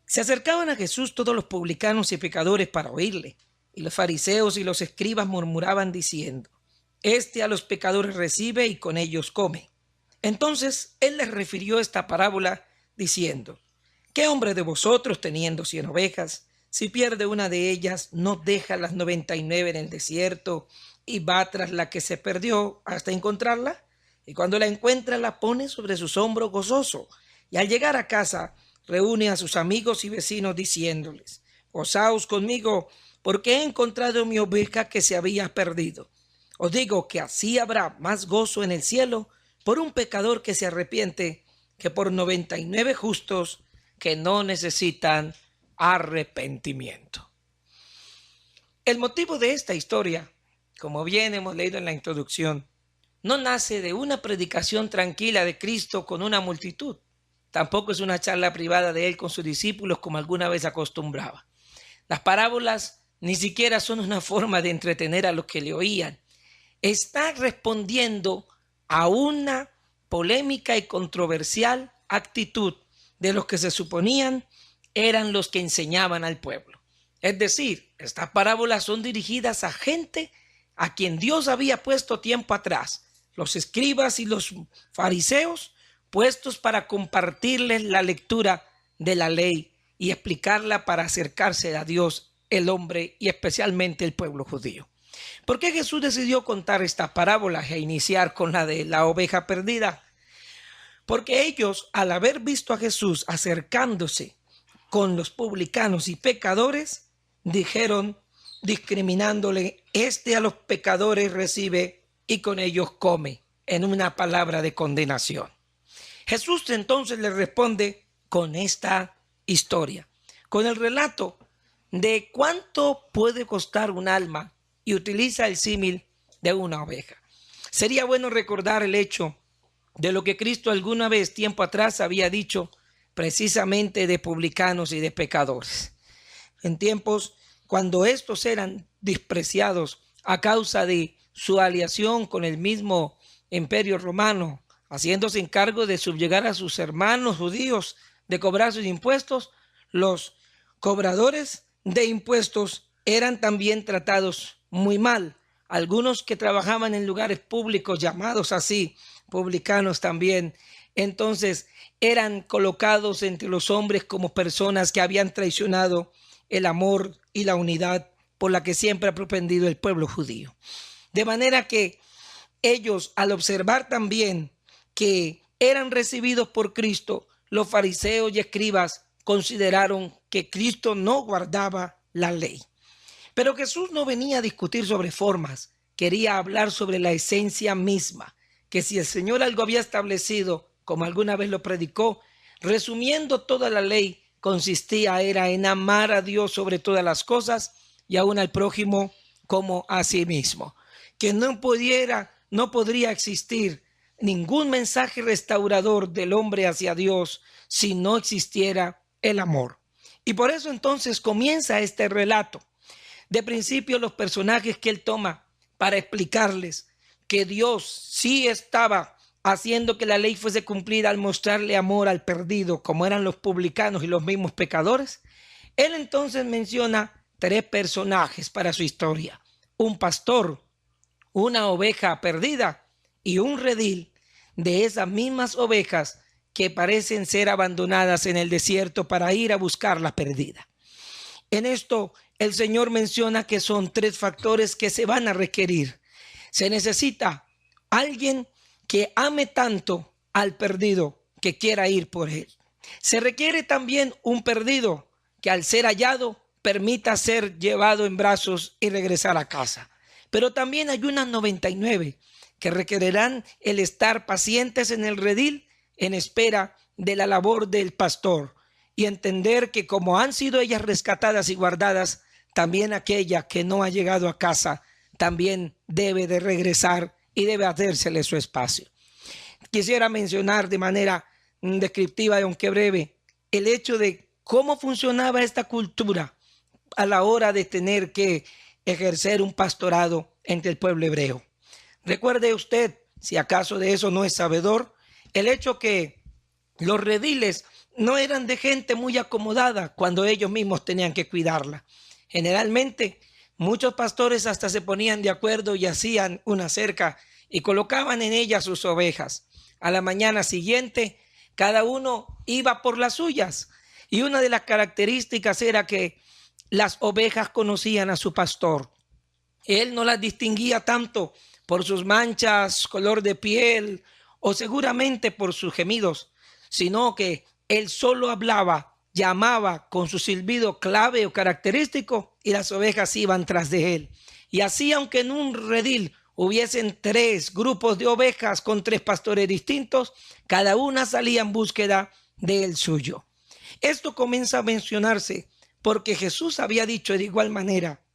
Se acercaban a Jesús todos los publicanos y pecadores para oírle, y los fariseos y los escribas murmuraban diciendo: Este a los pecadores recibe y con ellos come. Entonces él les refirió esta parábola diciendo: ¿Qué hombre de vosotros, teniendo 100 ovejas, si pierde una de ellas, no deja las 99 en el desierto y va tras la que se perdió hasta encontrarla? Y cuando la encuentra, la pone sobre sus hombros gozoso, y al llegar a casa reúne a sus amigos y vecinos diciéndoles: Gozaos conmigo, porque he encontrado mi oveja que se había perdido. Os digo que así habrá más gozo en el cielo por un pecador que se arrepiente que por 99 justos que no necesitan arrepentimiento. El motivo de esta historia, como bien hemos leído en la introducción, no nace de una predicación tranquila de Cristo con una multitud. Tampoco es una charla privada de él con sus discípulos como alguna vez acostumbraba. Las parábolas ni siquiera son una forma de entretener a los que le oían. Está respondiendo a una polémica y controversial actitud de los que se suponían eran los que enseñaban al pueblo. Es decir, estas parábolas son dirigidas a gente a quien Dios había puesto tiempo atrás, los escribas y los fariseos, puestos para compartirles la lectura de la ley y explicarla para acercarse a Dios, el hombre y especialmente el pueblo judío. ¿Por qué Jesús decidió contar estas parábolas e iniciar con la de la oveja perdida? Porque ellos, al haber visto a Jesús acercándose con los publicanos y pecadores, dijeron, discriminándole: Este a los pecadores recibe y con ellos come, en una palabra de condenación. Jesús entonces le responde con esta historia, con el relato de cuánto puede costar un alma, y utiliza el símil de una oveja. Sería bueno recordar el hecho de lo que Cristo alguna vez, tiempo atrás, había dicho precisamente de publicanos y de pecadores. En tiempos cuando estos eran despreciados a causa de su aliación con el mismo imperio romano, haciéndose encargo de subyugar a sus hermanos judíos, de cobrar sus impuestos, los cobradores de impuestos eran también tratados muy mal. Algunos que trabajaban en lugares públicos, llamados así, publicanos también, entonces eran colocados entre los hombres como personas que habían traicionado el amor y la unidad por la que siempre ha propendido el pueblo judío. De manera que ellos, al observar también que eran recibidos por Cristo, los fariseos y escribas consideraron que Cristo no guardaba la ley. Pero Jesús no venía a discutir sobre formas, quería hablar sobre la esencia misma, que si el Señor algo había establecido, como alguna vez lo predicó, resumiendo toda la ley, consistía era en amar a Dios sobre todas las cosas y aún al prójimo como a sí mismo. Que no podría existir ningún mensaje restaurador del hombre hacia Dios si no existiera el amor. Y por eso entonces comienza este relato. De principio, los personajes que él toma para explicarles que Dios sí estaba haciendo que la ley fuese cumplida al mostrarle amor al perdido, como eran los publicanos y los mismos pecadores, él entonces menciona 3 personajes para su historia: un pastor, una oveja perdida y un redil de esas mismas ovejas que parecen ser abandonadas en el desierto para ir a buscar la perdida. En esto, el Señor menciona que son 3 factores que se van a requerir. Se necesita alguien que ame tanto al perdido que quiera ir por él. Se requiere también un perdido que, al ser hallado, permita ser llevado en brazos y regresar a casa. Pero también hay unas 99 que requerirán el estar pacientes en el redil en espera de la labor del pastor, y entender que como han sido ellas rescatadas y guardadas, también aquella que no ha llegado a casa también debe de regresar y debe hacérsele su espacio. Quisiera mencionar de manera descriptiva, aunque breve, el hecho de cómo funcionaba esta cultura a la hora de tener que ejercer un pastorado entre el pueblo hebreo. Recuerde usted, si acaso de eso no es sabedor, el hecho que los rediles no eran de gente muy acomodada cuando ellos mismos tenían que cuidarla. Generalmente, muchos pastores hasta se ponían de acuerdo y hacían una cerca y colocaban en ella sus ovejas. A la mañana siguiente, cada uno iba por las suyas. Y una de las características era que las ovejas conocían a su pastor. Él no las distinguía tanto por sus manchas, color de piel o seguramente por sus gemidos, sino que él solo hablaba, llamaba con su silbido clave o característico y las ovejas iban tras de él. Y así, aunque en un redil hubiesen 3 grupos de ovejas con 3 pastores distintos, cada una salía en búsqueda del suyo. Esto comienza a mencionarse porque Jesús había dicho de igual manera: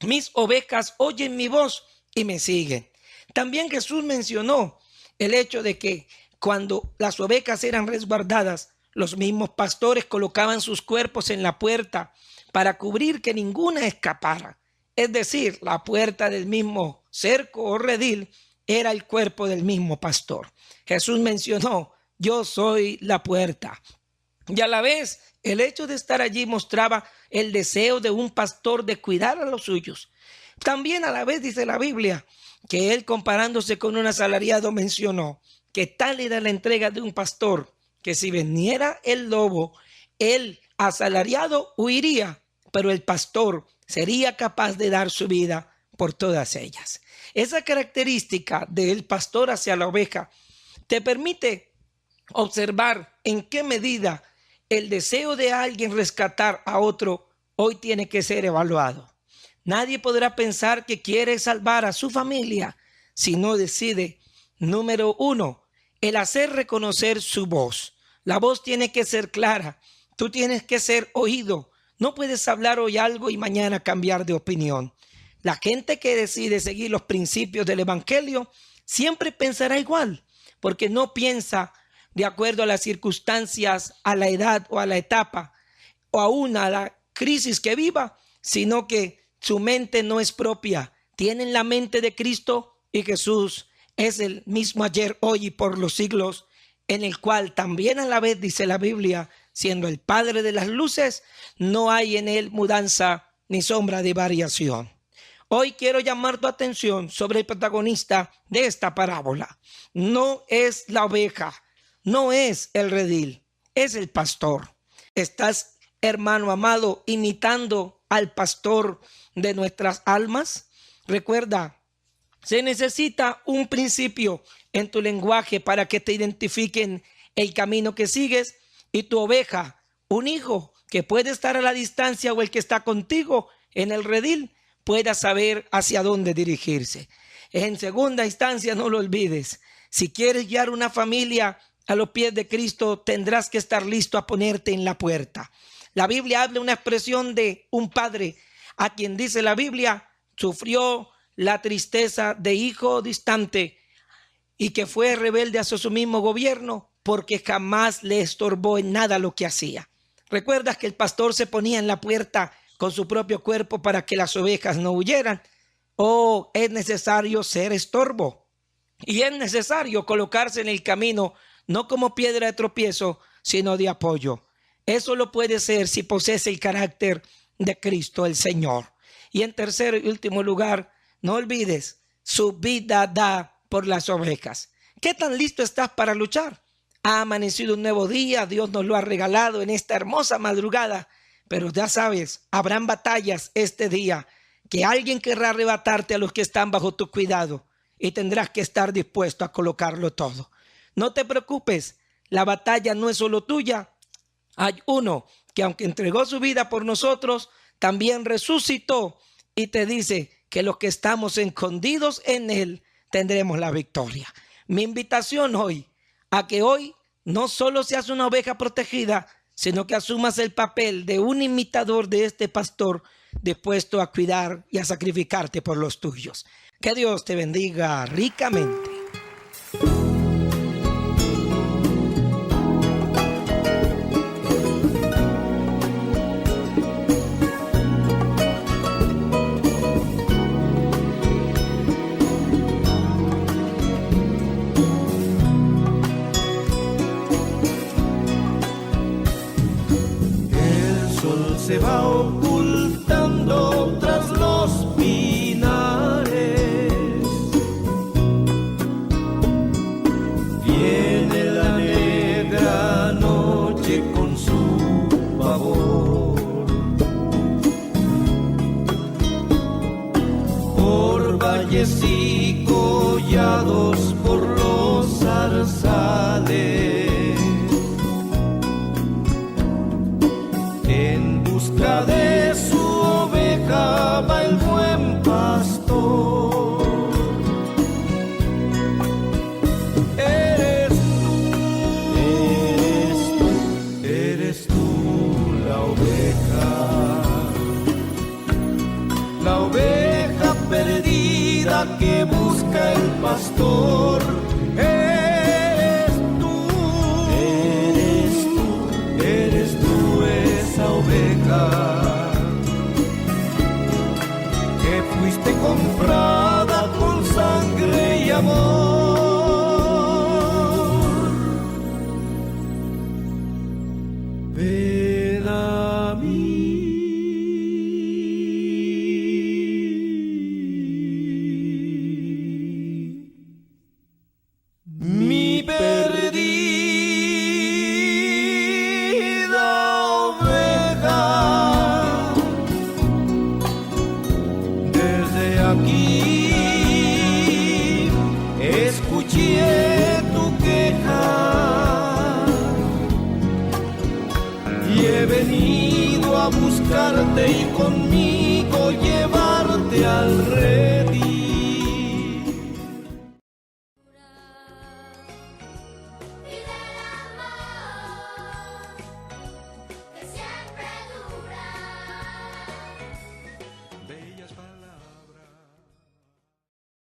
mis ovejas oyen mi voz y me siguen. También Jesús mencionó el hecho de que cuando las ovejas eran resguardadas, los mismos pastores colocaban sus cuerpos en la puerta para cubrir que ninguna escapara. Es decir, la puerta del mismo cerco o redil era el cuerpo del mismo pastor. Jesús mencionó: yo soy la puerta. Y a la vez, el hecho de estar allí mostraba el deseo de un pastor de cuidar a los suyos. También a la vez dice la Biblia que él, comparándose con un asalariado, mencionó que tal era la entrega de un pastor, que si viniera el lobo, el asalariado huiría, pero el pastor sería capaz de dar su vida por todas ellas. Esa característica del pastor hacia la oveja te permite observar en qué medida el deseo de alguien rescatar a otro hoy tiene que ser evaluado. Nadie podrá pensar que quiere salvar a su familia si no decide, número 1, el hacer reconocer su voz. La voz tiene que ser clara. Tú tienes que ser oído. No puedes hablar hoy algo y mañana cambiar de opinión. La gente que decide seguir los principios del evangelio siempre pensará igual, porque no piensa de acuerdo a las circunstancias, a la edad o a la etapa, o aún a la crisis que viva, sino que su mente no es propia. Tienen la mente de Cristo, y Jesús es el mismo ayer, hoy y por los siglos, en el cual también a la vez, dice la Biblia, siendo el Padre de las luces, no hay en él mudanza ni sombra de variación. Hoy quiero llamar tu atención sobre el protagonista de esta parábola. No es la oveja, no es el redil, es el pastor. ¿Estás, hermano amado, imitando al pastor de nuestras almas? Recuerda, se necesita un principio en tu lenguaje para que te identifiquen el camino que sigues, y tu oveja, un hijo que puede estar a la distancia o el que está contigo en el redil, pueda saber hacia dónde dirigirse. En segunda instancia, no lo olvides, si quieres guiar una familia a los pies de Cristo, tendrás que estar listo a ponerte en la puerta. La Biblia habla una expresión de un padre a quien, dice la Biblia, sufrió la tristeza de hijo distante y que fue rebelde hacia su mismo gobierno porque jamás le estorbó en nada lo que hacía. ¿Recuerdas que el pastor se ponía en la puerta con su propio cuerpo para que las ovejas no huyeran? Oh, es necesario ser estorbo y es necesario colocarse en el camino, no como piedra de tropiezo, sino de apoyo. Eso lo puede ser si posees el carácter de Cristo el Señor. Y en tercer y último lugar, no olvides, su vida da por las ovejas. ¿Qué tan listo estás para luchar? Ha amanecido un nuevo día, Dios nos lo ha regalado en esta hermosa madrugada, pero ya sabes, habrán batallas este día, que alguien querrá arrebatarte a los que están bajo tu cuidado y tendrás que estar dispuesto a colocarlo todo. No te preocupes, la batalla no es solo tuya. Hay uno que, aunque entregó su vida por nosotros, también resucitó y te dice que los que estamos escondidos en él tendremos la victoria. Mi invitación hoy, a que hoy no solo seas una oveja protegida, sino que asumas el papel de un imitador de este pastor dispuesto a cuidar y a sacrificarte por los tuyos. Que Dios te bendiga ricamente. se va ocultando tras los pinares. Viene la negra noche con su pavor. Por valles y collados, por los zarzales, en busca de su oveja va el buen pastor. Eres tú la oveja perdida que busca el pastor. Eres tú esa oveja que fuiste comprada con sangre y amor. Ven a mí. Mi perdida oveja, desde aquí escuché tu queja y he venido a buscarte y conmigo llevarte al redil.